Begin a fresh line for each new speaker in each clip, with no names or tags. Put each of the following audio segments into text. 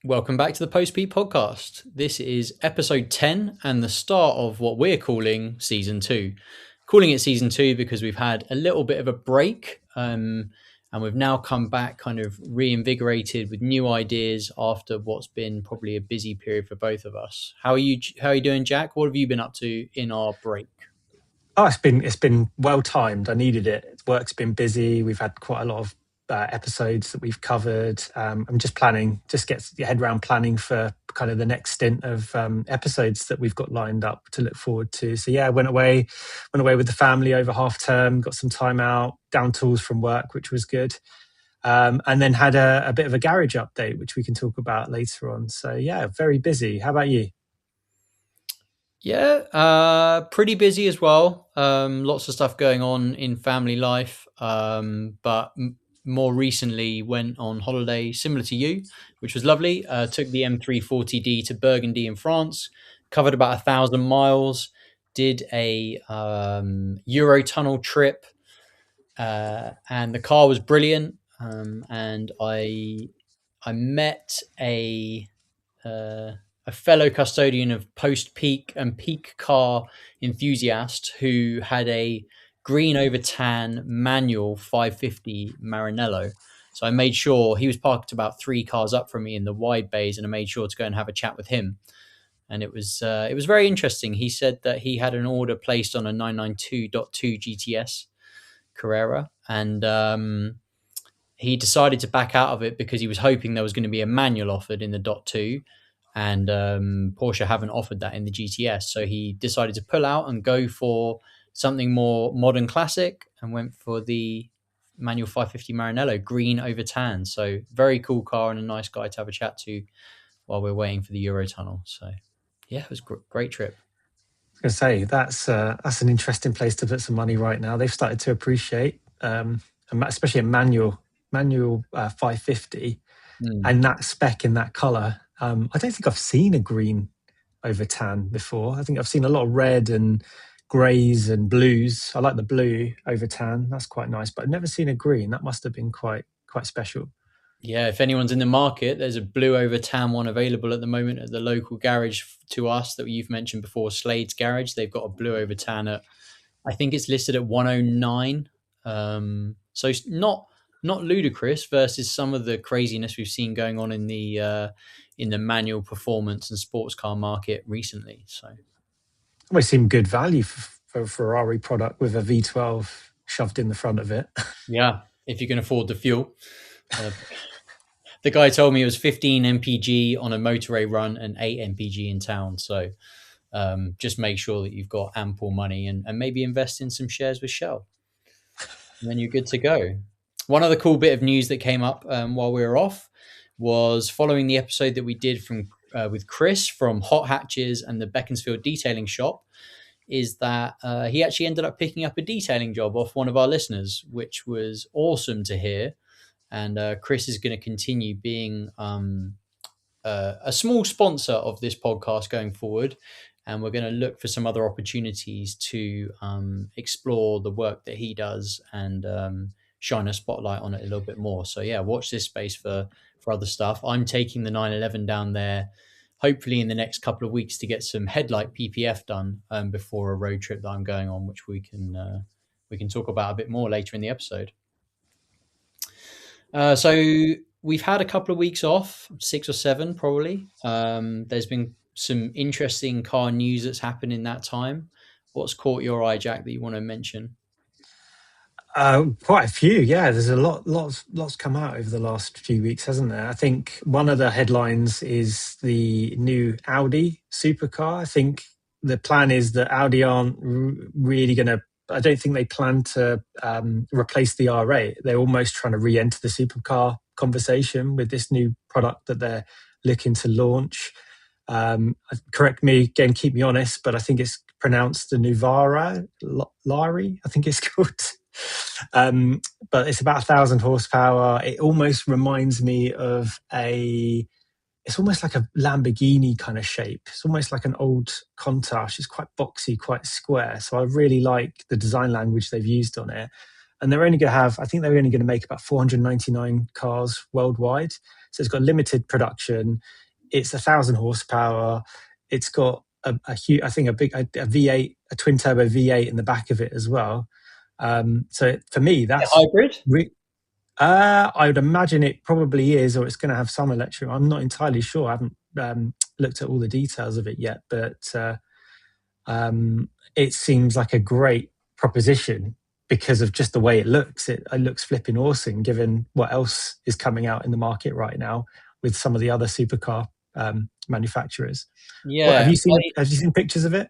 Welcome back to the Post Pete podcast. This is episode 10 and the start of what we're calling season 2. Calling it season 2 because we've had a little bit of a break and we've now come back kind of reinvigorated with new ideas after what's been probably a busy period for both of us. How are you doing, Jack? What have you been up to in our break?
Oh, it's been well timed. I needed it. Work's been busy. We've had quite a lot of episodes that we've covered. I'm just planning, just get your head around planning for kind of the next stint of episodes that we've got lined up to look forward to. So yeah, went away with the family over half term. Got some time out, down tools from work, which was good. And then had a bit of a garage update, which we can talk about later on. So yeah, very busy. How about you?
Yeah, pretty busy as well. Lots of stuff going on in family life. But more recently went on holiday similar to you, which was lovely. Took the M340D to Burgundy in France, covered about 1,000 miles, did a Eurotunnel trip, and the car was brilliant. And I met uh, a fellow custodian of post peak and peak car enthusiast who had a green over tan manual 550 Maranello. So I made sure he was parked about 3 cars up from me in the wide bays, and I made sure to go and have a chat with him. And it was very interesting. He said that he had an order placed on a 992.2 GTS Carrera, and he decided to back out of it because he was hoping there was going to be a manual offered in the dot two, and Porsche haven't offered that in the GTS. So he decided to pull out and go for something more modern, classic, and went for the manual 550 Maranello, green over tan. So very cool car and a nice guy to have a chat to while we're waiting for the Eurotunnel. So yeah, it was a great trip.
I was gonna say that's an interesting place to put some money right now. They've started to appreciate, especially a manual 550,
Mm.
and that spec in that color. I don't think I've seen a green over tan before. I think I've seen a lot of red and greys and blues. I like the blue over tan. That's quite nice, but I've never seen a green. That must have been quite special.
Yeah, if anyone's in the market, there's a blue over tan one available at the moment at the local garage to us that you've mentioned before, Slade's Garage. They've got a blue over tan at, I think it's listed at 109. So it's not ludicrous versus some of the craziness we've seen going on in the manual performance and sports car market recently. So
Almost seemed good value for a Ferrari product with a V12 shoved in the front of it.
yeah, if you can afford the fuel. Uh, the guy told me it was 15 mpg on a motorway run and 8 mpg in town. So just make sure that you've got ample money, and maybe invest in some shares with Shell, and then you're good to go. One other cool bit of news that came up while we were off was following the episode that we did from with Chris from Hot Hatches and the Beaconsfield Detailing Shop, is that he actually ended up picking up a detailing job off one of our listeners, which was awesome to hear. And Chris is going to continue being a small sponsor of this podcast going forward. And we're going to look for some other opportunities to explore the work that he does and shine a spotlight on it a little bit more. So yeah, watch this space for other stuff. I'm taking the 911 down there, hopefully in the next couple of weeks, to get some headlight PPF done before a road trip that I'm going on, which we can talk about a bit more later in the episode. So we've had a couple of weeks off, 6 or 7 probably. There's been some interesting car news that's happened in that time. What's caught your eye, Jack, that you want to mention?
Quite a few, yeah. There's a lots come out over the last few weeks, hasn't there? I think one of the headlines is the new Audi supercar. I think the plan is that Audi aren't really going to. I don't think they plan to replace the R8. They're almost trying to re-enter the supercar conversation with this new product that they're looking to launch. Correct me again, keep me honest, but I think it's pronounced the Nuvolari, Lari, I think it's called. But it's about 1,000 horsepower. It almost reminds me of it's almost like a Lamborghini kind of shape. It's almost like an old Countach. It's quite boxy, quite square. So I really like the design language they've used on it. and they're only going to have, I think they're only going to make about 499 cars worldwide. So it's got limited production. It's 1,000 horsepower. It's got a huge, I think a V8, a twin turbo V8 in the back of it as well. So for me,
A
that's
hybrid?
I would imagine it probably is, or it's going to have some electric. I'm not entirely sure. I haven't looked at all the details of it yet, but it seems like a great proposition because of just the way it looks. It looks flipping awesome, given what else is coming out in the market right now with some of the other supercar manufacturers. What have
Yeah.
you seen? Have you seen pictures of it?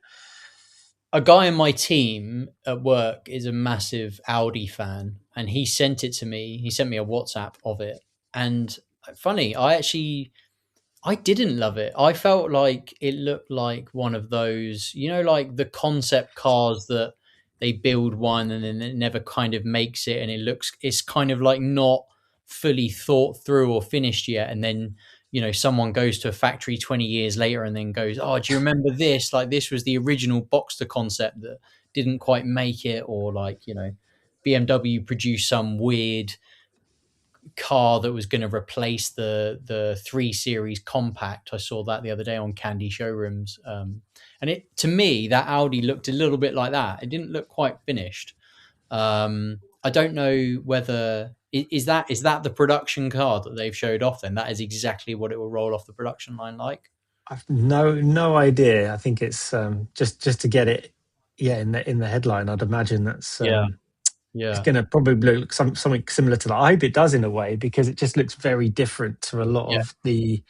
A guy in my team at work is a massive Audi fan, and he sent it to me. He sent me a WhatsApp of it. And funny, I didn't love it. I felt like it looked like one of those, like the concept cars that they build one and then it never kind of makes it, and it's kind of like not fully thought through or finished yet. And then, someone goes to a factory 20 years later and then goes, "Oh, do you remember this? Like, this was the original Boxster concept that didn't quite make it." Or like, BMW produced some weird car that was going to replace the 3 Series compact. I saw that the other day on Candy showrooms, and it, to me, that Audi looked a little bit like that. It didn't look quite finished. I don't know whether is that the production car that they've showed off. Then that is exactly what it will roll off the production line like.
I've no idea. I think it's just to get it, yeah, in the headline. I'd imagine that's
Yeah,
it's
yeah,
going to probably look something similar to that. I hope it does in a way because it just looks very different to a lot
yeah.
of the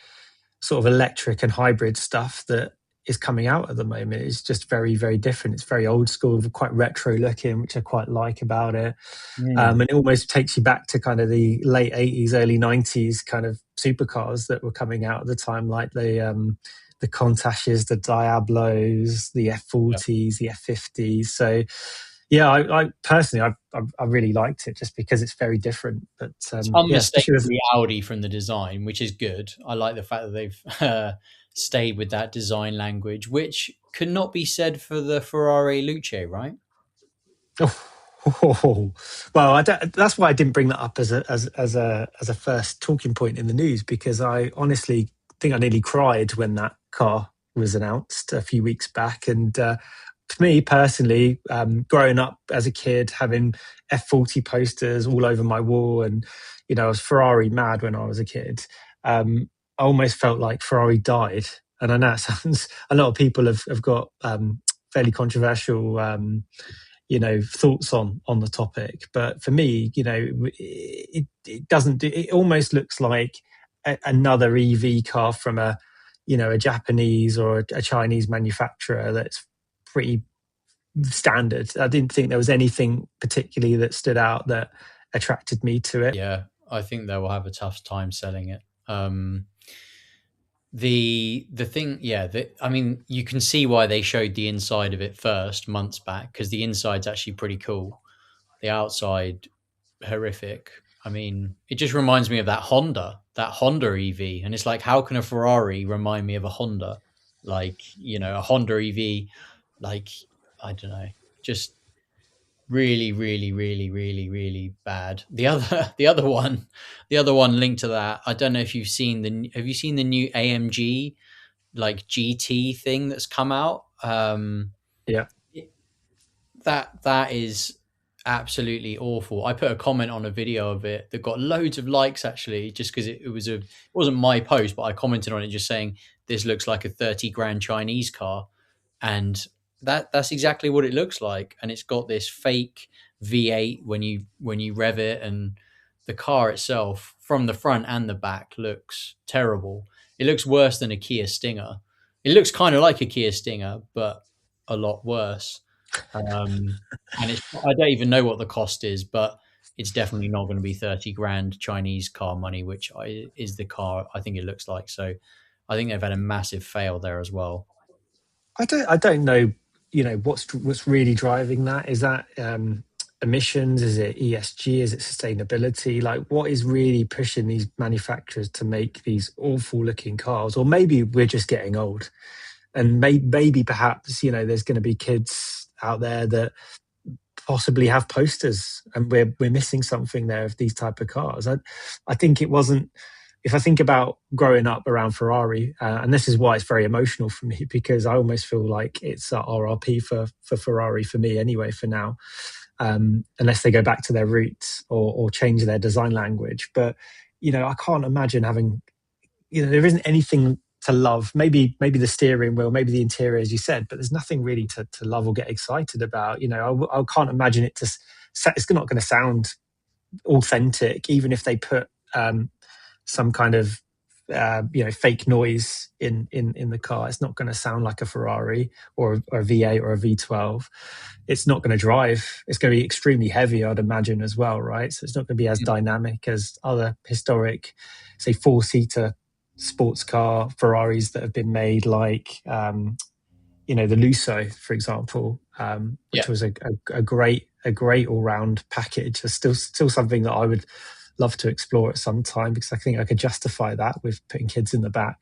sort of electric and hybrid stuff that is coming out at the moment. It's just very, very different. It's very old school, quite retro looking, which I quite like about it.
Mm,
And it almost takes you back to kind of the late 80s, early 90s kind of supercars that were coming out at the time, like the Countachs, the Diablos, the
yeah.
F40s, the F50s. So yeah, I personally, I really liked it just because it's very different. But
It's
yeah, especially with
unmistakably Audi from the design, which is good. I like the fact that they've stayed with that design language, which could not be said for the Ferrari Luce, right?
oh, well, that's why I didn't bring that up as a first talking point in the news because I honestly think I nearly cried when that car was announced a few weeks back. And for me personally, growing up as a kid, having F40 posters all over my wall, and I was Ferrari mad when I was a kid. I almost felt like Ferrari died, and I know it sounds. A lot of people have got fairly controversial. Thoughts on the topic, but for me, it doesn't do, it almost looks like another EV car from a Japanese or a Chinese manufacturer that's pretty standard. I didn't think there was anything particularly that stood out that attracted me to it.
Yeah, I think they will have a tough time selling it. The thing, yeah, I mean, you can see why they showed the inside of it first months back, because the inside's actually pretty cool. The outside, horrific. I mean, it just reminds me of that Honda EV, and it's like, how can a Ferrari remind me of a Honda? Like, a Honda EV, like, I don't know, just really, really, really, really, really bad. The other one linked to that. I don't know if you've seen have you seen the new AMG like GT thing that's come out?
Yeah.
That is absolutely awful. I put a comment on a video of it that got loads of likes actually, just because it wasn't my post, but I commented on it just saying this looks like a 30 grand Chinese car, and that's exactly what it looks like. And it's got this fake V8 when you rev it, and the car itself from the front and the back looks terrible. It looks worse than a Kia Stinger. It looks kind of like a Kia Stinger, but a lot worse. And I don't even know what the cost is, but it's definitely not going to be 30 grand Chinese car money, which is the car I think it looks like. So I think they've had a massive fail there as well.
I don't know, what's really driving that. Is that emissions? Is it ESG? Is it sustainability? Like, what is really pushing these manufacturers to make these awful looking cars? Or maybe we're just getting old, and maybe perhaps there's going to be kids out there that possibly have posters, and we're missing something there of these type of cars. I think it wasn't. If I think about growing up around Ferrari, and this is why it's very emotional for me, because I almost feel like it's a RRP for Ferrari for me anyway. For now, unless they go back to their roots or change their design language, but I can't imagine having. There isn't anything to love. Maybe the steering wheel, maybe the interior, as you said, but there's nothing really to love or get excited about. I can't imagine it to. It's not going to sound authentic, even if they put some kind of fake noise in the car. It's not going to sound like a Ferrari or a V8 or a V12. It's not going to drive. It's going to be extremely heavy, I'd imagine, as well, right? So it's not going to be as dynamic as other historic, say, four-seater sports car Ferraris that have been made, like the Lusso, for example, which
Yeah,
was a great all round package. It's still something that I would love to explore at some time, because I think I could justify that with putting kids in the back.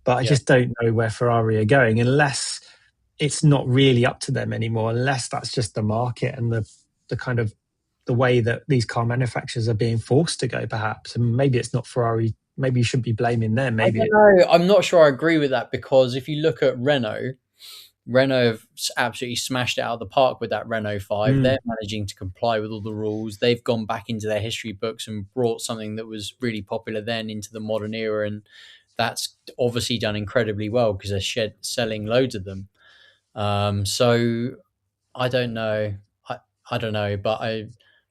But I
yeah.
just don't know where Ferrari are going, unless it's not really up to them anymore, unless that's just the market and the kind of the way that these car manufacturers are being forced to go, perhaps. And maybe it's not Ferrari. Maybe you shouldn't be blaming them.
I
Maybe
don't know. I'm not sure I agree with that, because if you look at Renault have absolutely smashed it out of the park with that Renault 5.
mm,
They're managing to comply with all the rules. They've gone back into their history books and brought something that was really popular then into the modern era. And that's obviously done incredibly well because they're selling loads of them. So I don't know. I don't know, but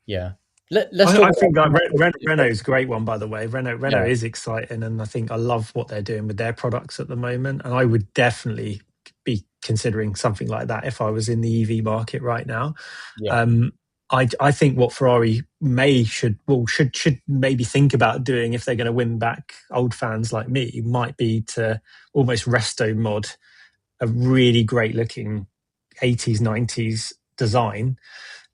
yeah. Let's talk
I think
about
like
some more positive
Renault's
things.
a great one, by the way. Renault
Yeah,
is exciting, and I think I love what they're doing with their products at the moment. And I would definitely be considering something like that if I was in the EV market right now.
yeah,
Um, I think what Ferrari should maybe think about doing, if they're going to win back old fans like me, might be to almost resto mod a really great looking 80s 90s design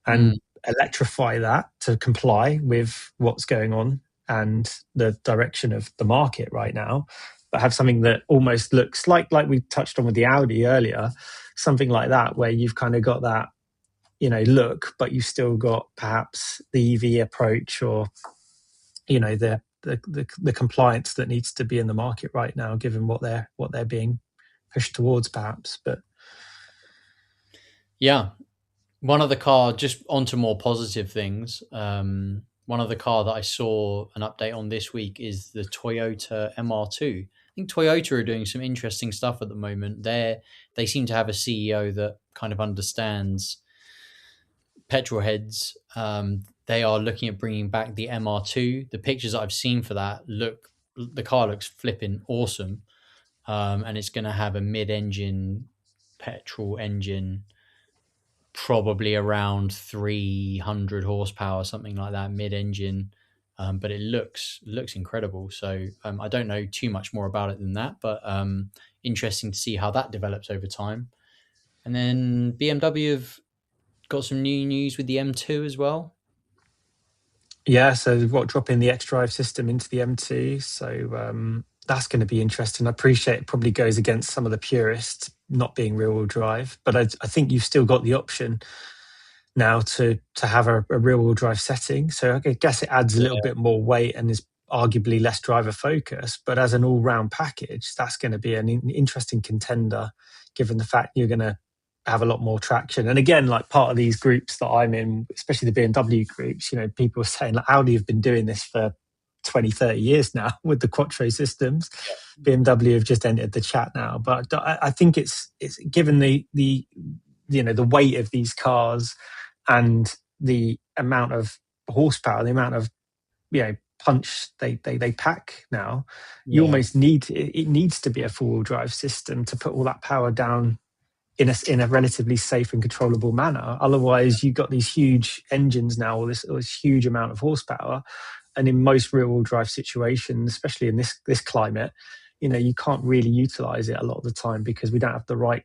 mm,
and electrify that to comply with what's going on and the direction of the market right now, but have something that almost looks like we touched on with the Audi earlier, something like that, where you've kind of got that look, but you've still got perhaps the EV approach, or the compliance that needs to be in the market right now, given what they're being pushed towards, perhaps. But
yeah. One of the car, just onto more positive things. One of the car that I saw an update on this week is the Toyota MR2. I think Toyota are doing some interesting stuff at the moment. They seem to have a CEO that kind of understands petrol heads. They are looking at bringing back the MR2. The pictures that I've seen for that the car looks flipping awesome, and it's going to have a mid-engine petrol engine, probably around 300 horsepower, something like that, mid-engine. But it looks incredible. So I don't know too much more about it than that, but interesting to see how that develops over time. And then BMW have got some new news with the M2 as well.
yeah, so what, dropping the X-Drive system into the M2, so that's going to be interesting. I appreciate it probably goes against some of the purists not being rear-wheel drive, but I think you've still got the option now to have a rear-wheel drive setting. So I guess it adds a little
Yeah,
bit more weight and is arguably less driver focused. But as an all-round package, that's going to be an interesting contender, given the fact you're going to have a lot more traction. And again, like part of these groups that I'm in, especially the BMW groups, people are saying like Audi have been doing this for 20, 30 years now with the Quattro systems. BMW have just entered the chat now, but I think it's given the weight of these cars and the amount of horsepower, the amount of punch they pack now. You
yeah,
almost it needs to be a four-wheel drive system to put all that power down in a relatively safe and controllable manner. Otherwise, you've got these huge engines now, or this huge amount of horsepower, and in most rear-wheel drive situations, especially in this climate, you can't really utilize it a lot of the time because we don't have the right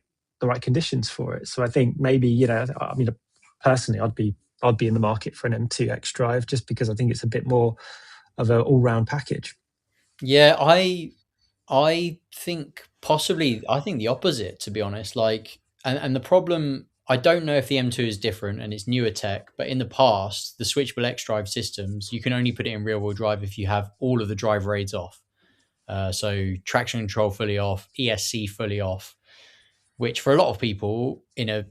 conditions for it. So I think maybe I mean, personally, I'd be in the market for an M2 X Drive, just because I think it's a bit more of an all-round package.
yeah. I think possibly I think the opposite, to be honest. Like, and the problem. I don't know if the M2 is different and it's newer tech, but in the past, the switchable X drive systems, you can only put it in rear wheel drive if you have all of the driver aids off. So traction control fully off, ESC fully off, which for a lot of people in a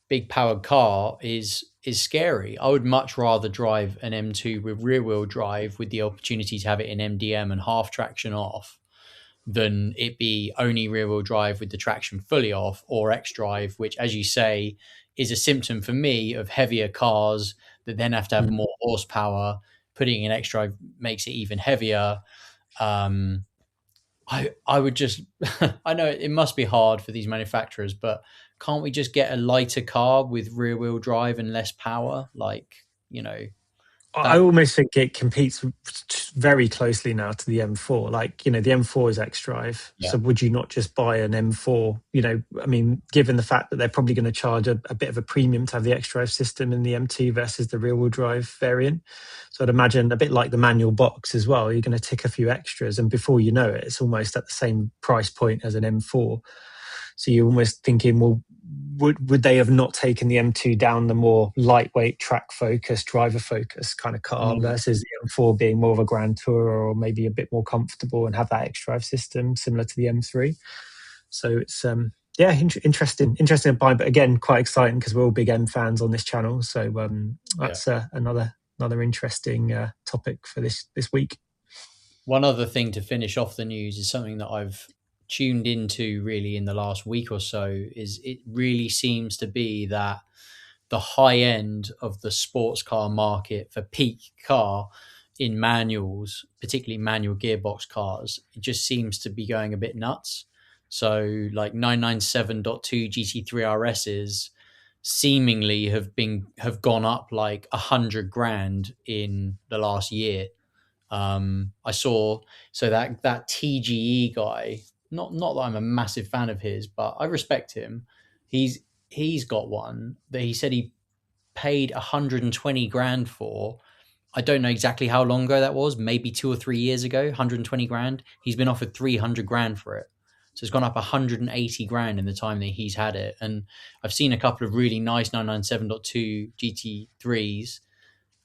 big powered car is scary. I would much rather drive an M2 with rear wheel drive with the opportunity to have it in MDM and half traction off than it be only rear wheel drive with the traction fully off, or X drive, which, as you say, is a symptom for me of heavier cars that then have to have
Mm.
more horsepower. Putting in X drive makes it even heavier. Um, I would just I know it must be hard for these manufacturers, but can't we just get a lighter car with rear wheel drive and less power? Like, you know,
I
that
almost think it competes very closely now to the M4. Like, the M4 is X Drive.
yeah.
So would you not just buy an M4? I mean, given the fact that they're probably going to charge a bit of a premium to have the X Drive system in the M2 versus the rear wheel drive variant. So I'd imagine a bit like the manual box as well. You're going to tick a few extras, and before you know it, it's almost at the same price point as an M4. So you're almost thinking, well, would they have not taken the M2 down the more lightweight, track focused, driver focused kind of car
Mm,
versus the M4 being more of a grand tourer or maybe a bit more comfortable and have that X drive system similar to the M3? So it's yeah, interesting to buy, but again, quite exciting because we're all big M fans on this channel. So
yeah.
that's another interesting topic for this week.
One other thing to finish off the news is something that I've tuned into really in the last week or so is it really seems to be that the high end of the sports car market for peak car in manuals, particularly manual gearbox cars, it just seems to be going a bit nuts. So like 997.2 GT3 RSs seemingly have gone up like 100 grand in the last year. I saw so that TGE guy. Not that I'm a massive fan of his, but I respect him. He's got one that he said he paid 120 grand for. I don't know exactly how long ago that was. Maybe 2 or 3 years ago. 120 grand. He's been offered 300 grand for it. So it's gone up 180 grand in the time that he's had it. And I've seen a couple of really nice 997.2 GT3s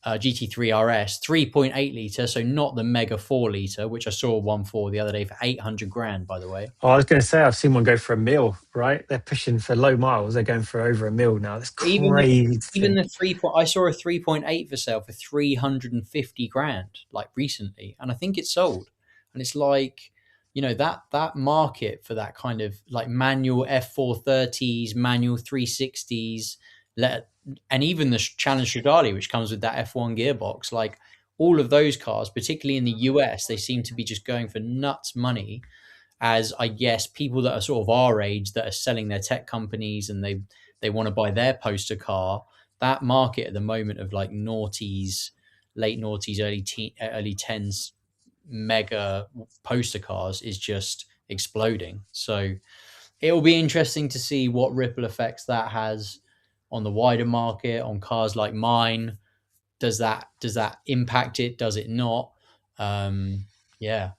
GT3 RS, 3.8 litre, so not the mega 4 litre, which I saw one for the other day for 800 grand, by the way.
Oh, I was going to say I've seen one go for a mil. Right, they're pushing for low miles. They're going for over a mil now. That's
Even the
crazy to
even the
think.
I saw a 3.8 for sale for 350 grand like recently, and I think it's sold. And it's like, that market for that kind of like manual F430s, manual 360s, let and even the Challenge Stradale, which comes with that F1 gearbox, like all of those cars, particularly in the US, they seem to be just going for nuts money, as I guess people that are sort of our age that are selling their tech companies and they want to buy their poster car. That market at the moment of like noughties, late noughties, early tens mega poster cars is just exploding. So it will be interesting to see what ripple effects that has on the wider market, on cars like mine. Does that impact it? Does it not? Yeah,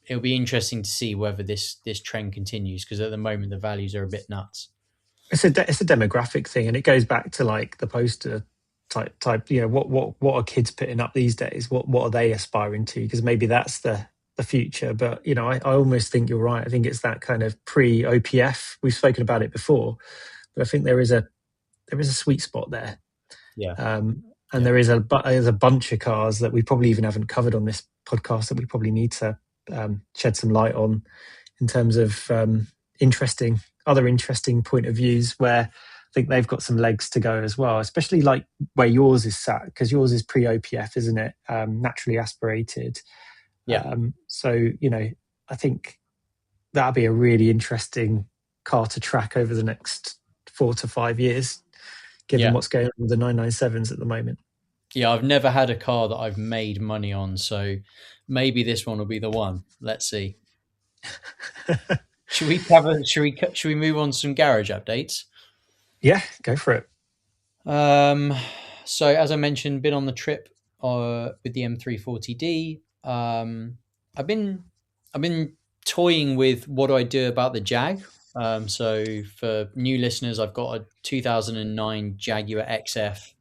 it'll be interesting to see whether this trend continues, because at the moment the values are a bit nuts.
It's a demographic thing, and it goes back to like the poster type. What are kids putting up these days? What are they aspiring to? Because maybe that's the future. But I almost think you're right. I think it's that kind of pre OPF. We've spoken about it before, but I think there is a sweet spot there.
Yeah,
And
yeah,
there's a bunch of cars that we probably even haven't covered on this podcast that we probably need to shed some light on in terms of interesting point of views where I think they've got some legs to go as well, especially like where yours is sat, because yours is pre OPF, isn't it? Naturally aspirated.
yeah,
So, I think that'll be a really interesting car to track over the next 4 to 5 years, given
yeah,
what's going on with the 997s at the moment.
yeah. I've never had a car that I've made money on, so maybe this one will be the one. Let's see. Should we cover? Should we move on to some garage updates?
Yeah, go for it.
Um, so as I mentioned, been on the trip with the M340D. I've been toying with what do I do about the Jag. So for new listeners, I've got a 2009 Jaguar XF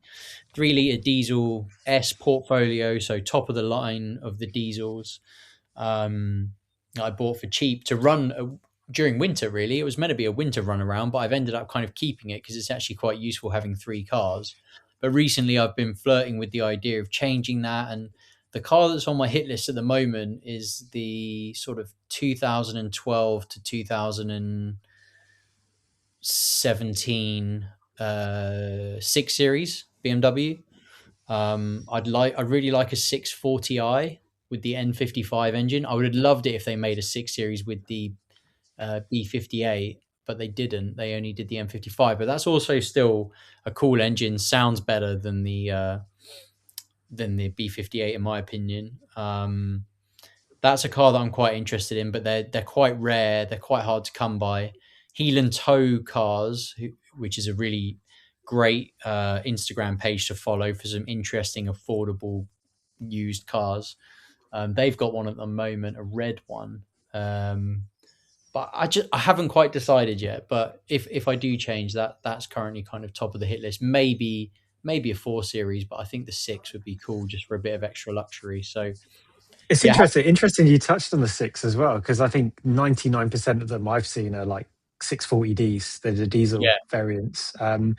3 litre diesel S portfolio, so top of the line of the diesels. Um, I bought for cheap to run during winter. Really, it was meant to be a winter run around, but I've ended up kind of keeping it because it's actually quite useful having three cars. But recently, I've been flirting with the idea of changing that, and the car that's on my hit list at the moment is the sort of 2012 to 2017 6 Series BMW. I'd really like a 640i with the N55 engine. I would have loved it if they made a 6 Series with the B58, but they didn't. They only did the M55. But that's also still a cool engine. Sounds better than the B58 in my opinion. That's a car that I'm quite interested in, but they're quite rare. They're quite hard to come by. Heel and Toe Cars, which is a really great Instagram page to follow for some interesting, affordable used cars. They've got one at the moment, a red one. But I haven't quite decided yet. But if I do change that, that's currently kind of top of the hit list. Maybe a 4 Series, but I think the 6 would be cool just for a bit of extra luxury. So
It's
yeah,
interesting. Interesting you touched on the six as well, because I think 99% of them I've seen are like 640Ds. They're the diesel
yeah,
variants. And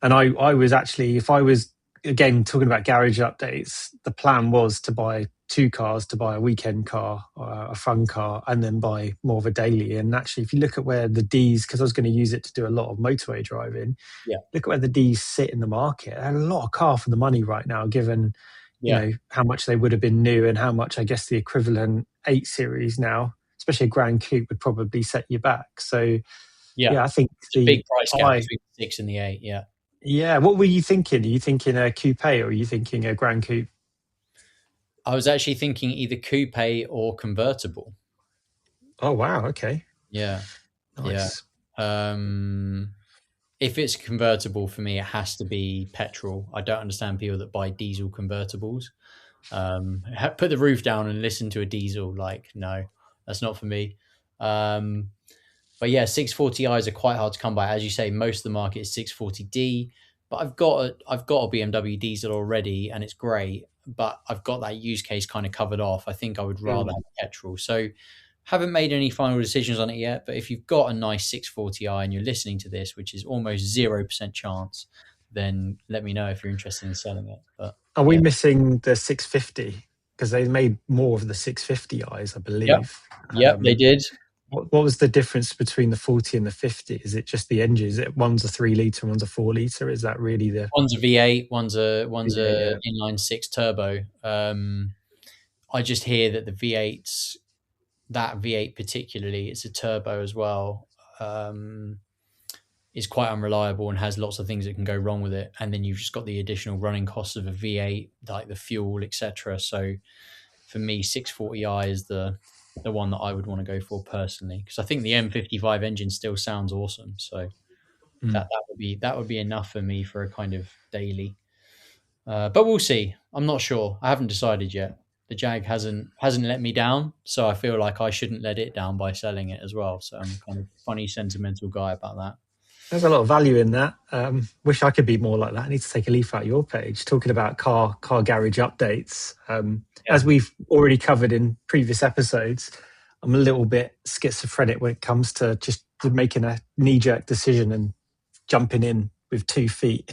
I was actually, if I was again talking about garage updates, the plan was to buy two cars, to buy a weekend car, a fun car, and then buy more of a daily. And actually, if you look at where the Ds, because I was going to use it to do a lot of motorway driving,
yeah,
look at where the Ds sit in the market. They're a lot of car for the money right now, given
yeah,
how much they would have been new and how much I guess the equivalent 8 series now, especially a Grand Coupe, would probably set you back. So
yeah.
yeah, I think
It's a big
the
price gap
I
between the 6 and the 8. Yeah,
yeah. What were you thinking? Are you thinking a coupe or are you thinking a Grand Coupe?
I was actually thinking either coupe or convertible.
Oh wow, okay,
Yeah, yeah.
nice.
Um, if it's convertible for me, it has to be petrol. I don't understand people that buy diesel convertibles. Put the roof down and listen to a diesel. Like, no, that's not for me. Um, but yeah, 640i's are quite hard to come by. As you say, most of the market is 640D. But I've got a BMW diesel already, and it's great. But I've got that use case kind of covered off. I think I would rather
Mm.
have petrol. So haven't made any final decisions on it yet. But if you've got a nice 640i and you're listening to this, which is almost 0% chance, then let me know if you're interested in selling it. But
Are we
yeah,
missing the 650? Because they made more of the 650i's, I
yep,
believe.
yep, they did.
What was the difference between the 40 and the 50? Is it just the engine? Is it one's a 3 litre, one's a 4 litre? Is that really the
One's a V8, one's a
yeah?
inline six turbo. I just hear that the V8s, that V8 particularly, it's a turbo as well, um, is quite unreliable and has lots of things that can go wrong with it. And then you've just got the additional running costs of a V8, like the fuel, etc. So for me, 640i is the one that I would want to go for personally because I think the M55 engine still sounds awesome. So
Mm.
that would be enough for me for a kind of daily. But we'll see. I'm not sure. I haven't decided yet. The Jag hasn't let me down, so I feel like I shouldn't let it down by selling it as well. So I'm kind of funny, sentimental guy about that.
There's a lot of value in that. Wish I could be more like that. I need to take a leaf out of your page talking about car garage updates.
Yeah,
As we've already covered in previous episodes, I'm a little bit schizophrenic when it comes to just making a knee jerk decision and jumping in with 2 feet.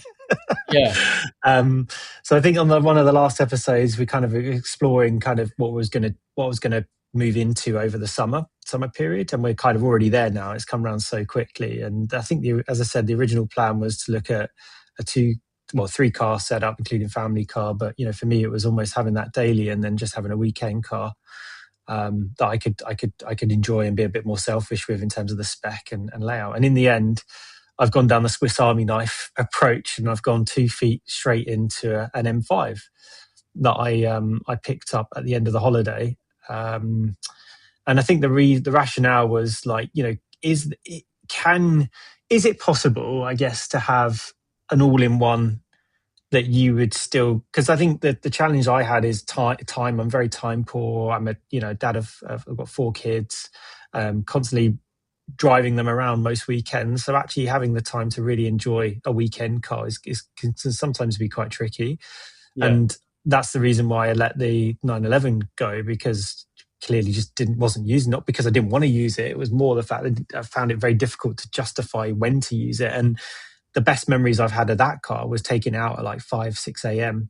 yeah,
So I think on one of the last episodes, we kind of exploring kind of what was going to move into over the summer period, and we're kind of already there now. It's come around so quickly, and I think as I said, the original plan was to look at a three car setup, including family car. But for me, it was almost having that daily and then just having a weekend car that I could enjoy and be a bit more selfish with in terms of the spec and layout. And in the end, I've gone down the Swiss Army knife approach, and I've gone 2 feet straight into an M5 that I picked up at the end of the holiday. And I think the rationale was like, is it possible, I guess, to have an all-in-one that you would still, because I think that the challenge I had is time. I'm very time poor. I'm a dad I've got 4 kids, constantly driving them around most weekends. So actually having the time to really enjoy a weekend car can sometimes be quite tricky.
Yeah.
And that's the reason why I let the 911 go, because clearly just didn't wasn't using, not because I didn't want to use it. It was more the fact that I found it very difficult to justify when to use it. And the best memories I've had of that car was taking it out at like 5, 6 a.m.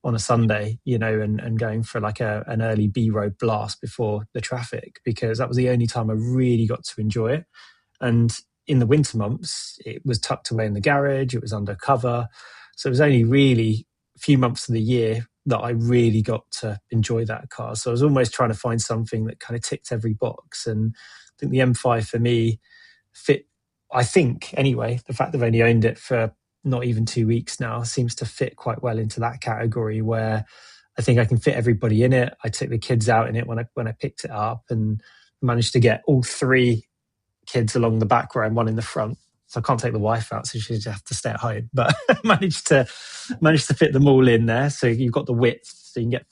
on a Sunday, and going for like an early B road blast before the traffic, because that was the only time I really got to enjoy it. And in the winter months, it was tucked away in the garage, it was under cover. So it was only really a few months of the year that I really got to enjoy that car. So I was almost trying to find something that kind of ticked every box. And I think the M5 for me fit, I think anyway, the fact that I've only owned it for not even 2 weeks now seems to fit quite well into that category, where I think I can fit everybody in it. I took the kids out in it when I picked it up, and managed to get all three kids along the back row and one in the front. So I can't take the wife out, so she just have to stay at home. But managed to fit them all in there. So you've got the width, so you can get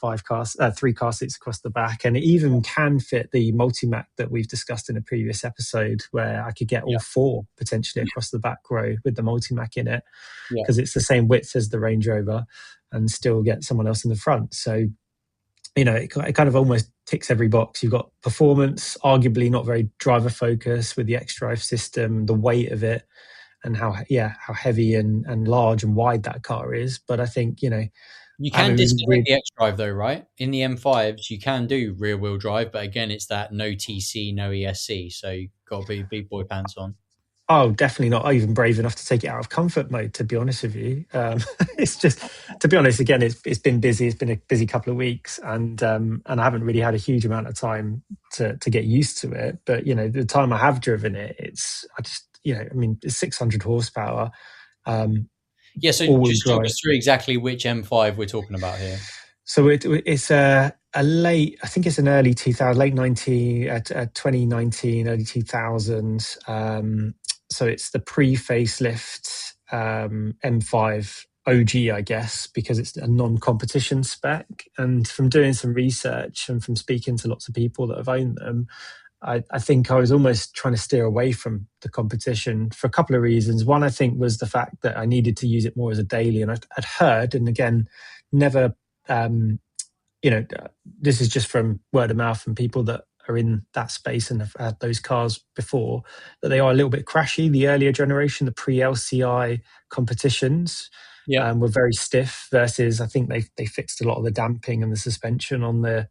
3 car seats across the back, and it even can fit the multi-mac that we've discussed in a previous episode, where I could get all
Yeah.
4 potentially across the back row with the multi-mac in it,
Yeah.
because it's the same width as the Range Rover, and still get someone else in the front. So it kind of almost ticks every box. You've got performance, arguably not very driver focused with the X-Drive system, the weight of it, and how heavy and large and wide that car is. But I think
You
I
can
haven't
disconnect
really.
the X drive though, right? In the M5s, you can do rear wheel drive, but again, it's that no TC, no ESC. So you've got to be big boy pants on.
Oh, definitely not even brave enough to take it out of comfort mode, to be honest with you. It's just, to be honest, again, it's been busy. It's been a busy couple of weeks, and I haven't really had a huge amount of time to get used to it. But the time I have driven it, I mean, it's 600 horsepower, um,
Yeah. So
all wheel
just talk
drive.
us through exactly which M5 we're talking about here.
So it's a late, I think it's an early 2000, late 19, 2019, early 2000s. So it's the pre-facelift M5 OG, I guess, because it's a non-competition spec. And from doing some research and from speaking to lots of people that have owned them, I think I was almost trying to steer away from the competition for a couple of reasons. One, I think, was the fact that I needed to use it more as a daily. And I'd heard, and again, never, um, this is just from word of mouth from people that are in that space and have had those cars before, that they are a little bit crashy. The earlier generation, the pre-LCI competitions,
Yeah.
were very stiff, versus I think they fixed a lot of the damping and the suspension on the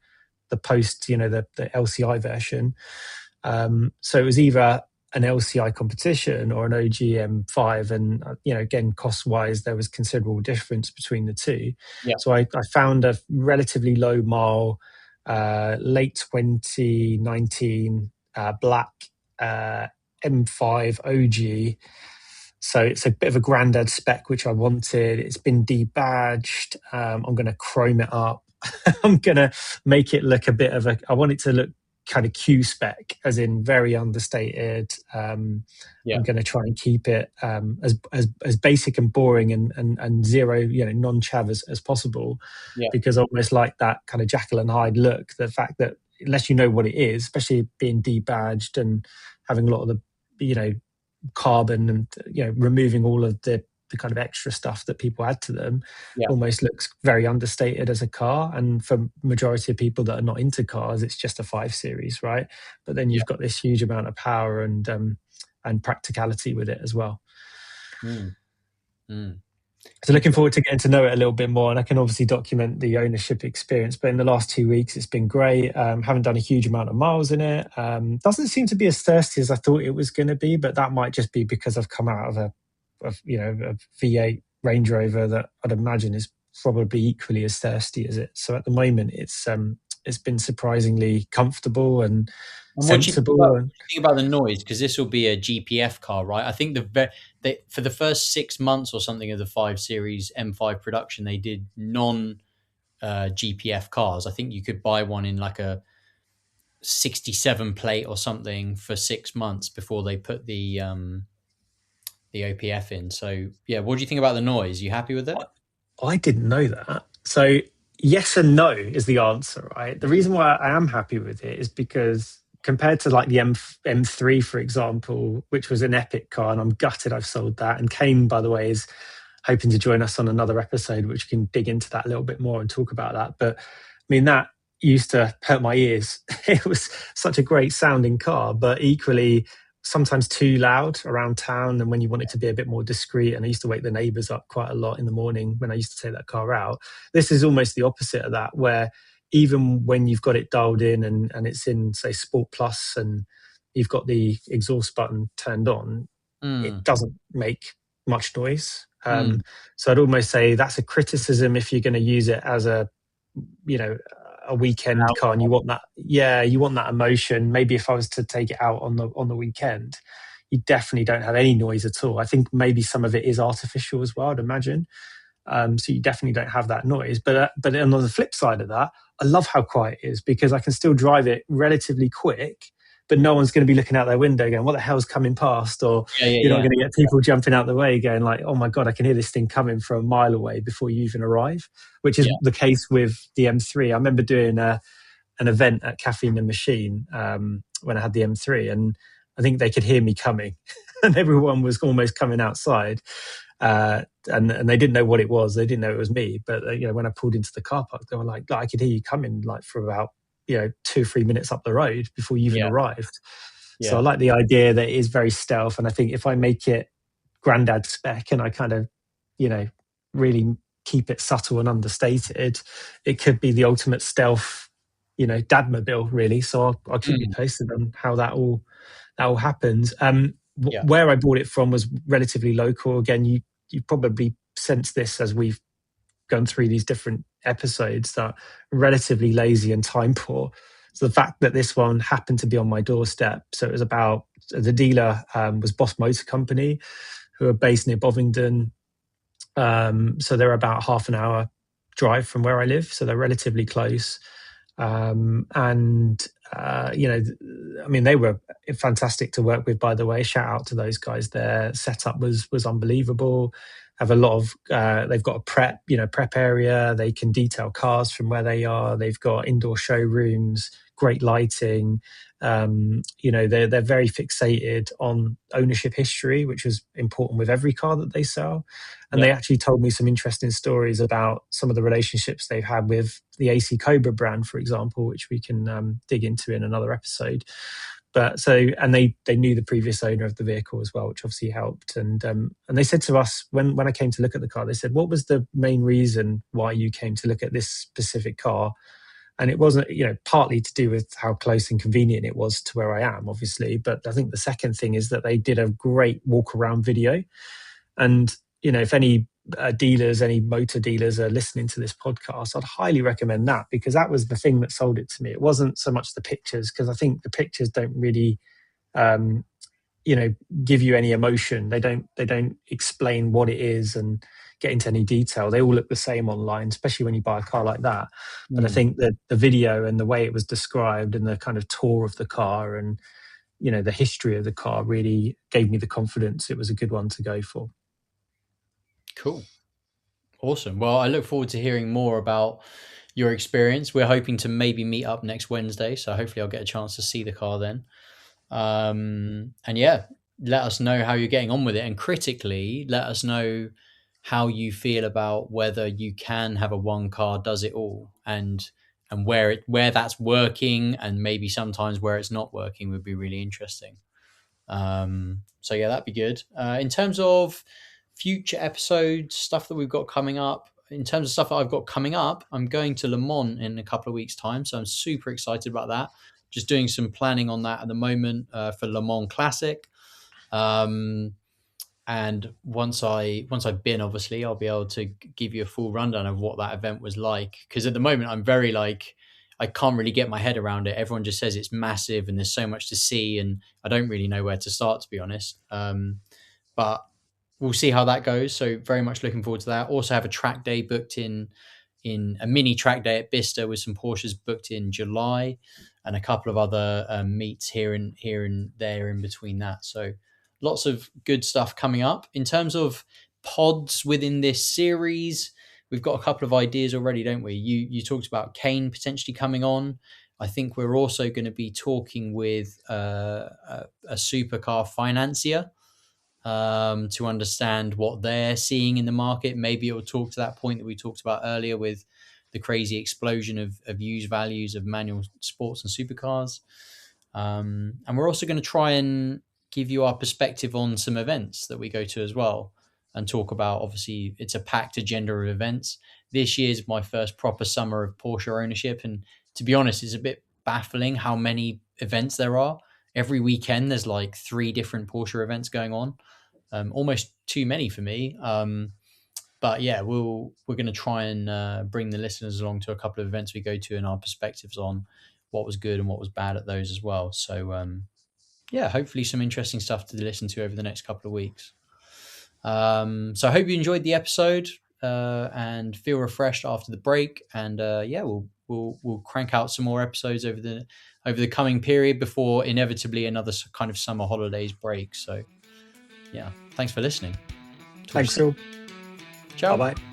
post, the LCI version. So it was either an LCI competition or an OGM5, and again, cost wise, there was considerable difference between the two.
Yeah.
So I found a relatively low mile, late 2019, black M5 OG. So it's a bit of a granddad spec, which I wanted. It's been debadged. I'm going to chrome it up. I'm going to make it look a bit of I want it to look kind of Q spec, as in very understated.
Yeah.
I'm going to try and keep it as basic and boring and zero, non-chav as possible,
Yeah.
because I almost like that kind of Jekyll and Hyde look. The fact that unless you know what it is, especially being debadged and having a lot of the, carbon and removing all of the kind of extra stuff that people add to them,
Yeah.
almost looks very understated as a car. And for majority of people that are not into cars, it's just a 5 Series, right? But then
Yeah.
you've got this huge amount of power and practicality with it as well.
Mm. Mm.
So looking
Interesting.
forward to getting to know it a little bit more, and I can obviously document the ownership experience. But in the last 2 weeks, it's been great. Haven't done a huge amount of miles in it. Doesn't seem to be as thirsty as I thought it was going to be, but that might just be because I've come out of a V8 Range Rover that I'd imagine is probably equally as thirsty as it. So at the moment, it's been surprisingly comfortable and
And
sensible.
what do you think about the noise? Because this will be a GPF car, right? I think for the first 6 months or something of the 5 Series M5 production, they did non GPF cars. I think you could buy one in like a 67 plate or something for 6 months before they put the OPF in. So yeah, what do you think about the noise? You happy with it?
I didn't know that. So yes and no is the answer, right? The reason why I am happy with it is because compared to like the M3, for example, which was an epic car, and I'm gutted I've sold that. And Kane, by the way, is hoping to join us on another episode, which can dig into that a little bit more and talk about that. But I mean, that used to hurt my ears. It was such a great sounding car, but equally sometimes too loud around town. And when you wanted to be a bit more discreet, and I used to wake the neighbours up quite a lot in the morning when I used to take that car out. This is almost the opposite of that, where even when you've got it dialed in and it's in, say, Sport Plus, and you've got the exhaust button turned on, it
Mm,
doesn't make much noise.
mm.
So I'd almost say that's a criticism if you're going to use it as a, you know, a weekend car, and you want that, yeah, you want that emotion. Maybe if I was to take it out on the weekend, you definitely don't have any noise at all. I think maybe some of it is artificial as well, I'd imagine. So you definitely don't have that noise. But on the flip side of that, I love how quiet it is, because I can still drive it relatively quick, but no one's going to be looking out their window going, "What the hell's coming past?" Or
Yeah, yeah,
you're not
yeah,
going to get people jumping out the way going like, "Oh my god, I can hear this thing coming from a mile away before you even arrive," which is
yeah,
the case with the M3. I remember doing an event at Caffeine and Machine when I had the M3, and I think they could hear me coming, and everyone was almost coming outside. And they didn't know what it was. They didn't know it was me. But when I pulled into the car park, they were like, "I could hear you coming like for about 2 or 3 minutes up the road before you even
yeah,
arrived." So I
yeah.
like the idea that it is very stealth. And I think if I make it granddad spec and I kind of you know really keep it subtle and understated, it could be the ultimate stealth dadmobile really. So I'll keep you
Mm,
posted on how that all happens.
yeah,
Where I bought it from was relatively local. Again, you probably sense this as we've gone through these different episodes, that relatively lazy and time poor. So the fact that this one happened to be on my doorstep, so it was about the dealer was Boss Motor Company, who are based near Bovingdon. So they're about half an hour drive from where I live, so they're relatively close. And I mean, they were fantastic to work with. By the way, shout out to those guys. Their setup was unbelievable. Have a lot of they've got a prep area. They can detail cars from where they are. They've got indoor showrooms, great lighting. They're very fixated on ownership history, which is important with every car that they sell. And
yeah.
they actually told me some interesting stories about some of the relationships they've had with the AC Cobra brand, for example, which we can dig into in another episode. And they knew the previous owner of the vehicle as well, which obviously helped. And they said to us when I came to look at the car, they said, "What was the main reason why you came to look at this specific car?" And it wasn't, partly to do with how close and convenient it was to where I am, obviously. But I think the second thing is that they did a great walk around video. And, if any dealers, any motor dealers are listening to this podcast, I'd highly recommend that, because that was the thing that sold it to me. It wasn't so much the pictures, because I think the pictures don't really, um, give you any emotion. They don't explain what it is and get into any detail. They all look the same online, especially when you buy a car like that. But I
Mm,
think that the video and the way it was described and the kind of tour of the car and the history of the car really gave me the confidence it was a good one to go for.
cool. Awesome. Well, I look forward to hearing more about your experience. We're hoping to maybe meet up next Wednesday, so hopefully I'll get a chance to see the car then. And yeah, let us know how you're getting on with it, and critically, let us know how you feel about whether you can have a one car does it all, and where that's working, and maybe sometimes where it's not working would be really interesting. So yeah, that'd be good. In terms of future episodes, stuff that we've got coming up. In terms of stuff that I've got coming up, I'm going to Le Mans in a couple of weeks' time, so I'm super excited about that. Just doing some planning on that at the moment for Le Mans Classic. Um, and once I've been, obviously, I'll be able to give you a full rundown of what that event was like. Because at the moment, I'm very like I can't really get my head around it. Everyone just says it's massive and there's so much to see, and I don't really know where to start, to be honest. But we'll see how that goes. So very much looking forward to that. Also have a track day booked in a mini track day at Bicester with some Porsches booked in July, and a couple of other meets here and there in between that. So lots of good stuff coming up in terms of pods within this series. We've got a couple of ideas already, don't we? You talked about Kane potentially coming on. I think we're also going to be talking with a supercar financier to understand what they're seeing in the market. Maybe it will talk to that point that we talked about earlier with the crazy explosion of used values of manual sports and supercars. And we're also going to try and give you our perspective on some events that we go to as well, and talk about, obviously, it's a packed agenda of events. This year's my first proper summer of Porsche ownership. And to be honest, it's a bit baffling how many events there are. Every weekend, there's like 3 different Porsche events going on. Almost too many for me. But yeah, we're going to try and bring the listeners along to a couple of events we go to and our perspectives on what was good and what was bad at those as well. So yeah, hopefully some interesting stuff to listen to over the next couple of weeks. So I hope you enjoyed the episode and feel refreshed after the break. And yeah, we'll crank out some more episodes over the coming period before inevitably another kind of summer holidays break. So yeah, thanks for listening. Talk
Thanks,
soon.
Phil. Bye
Ciao.
bye.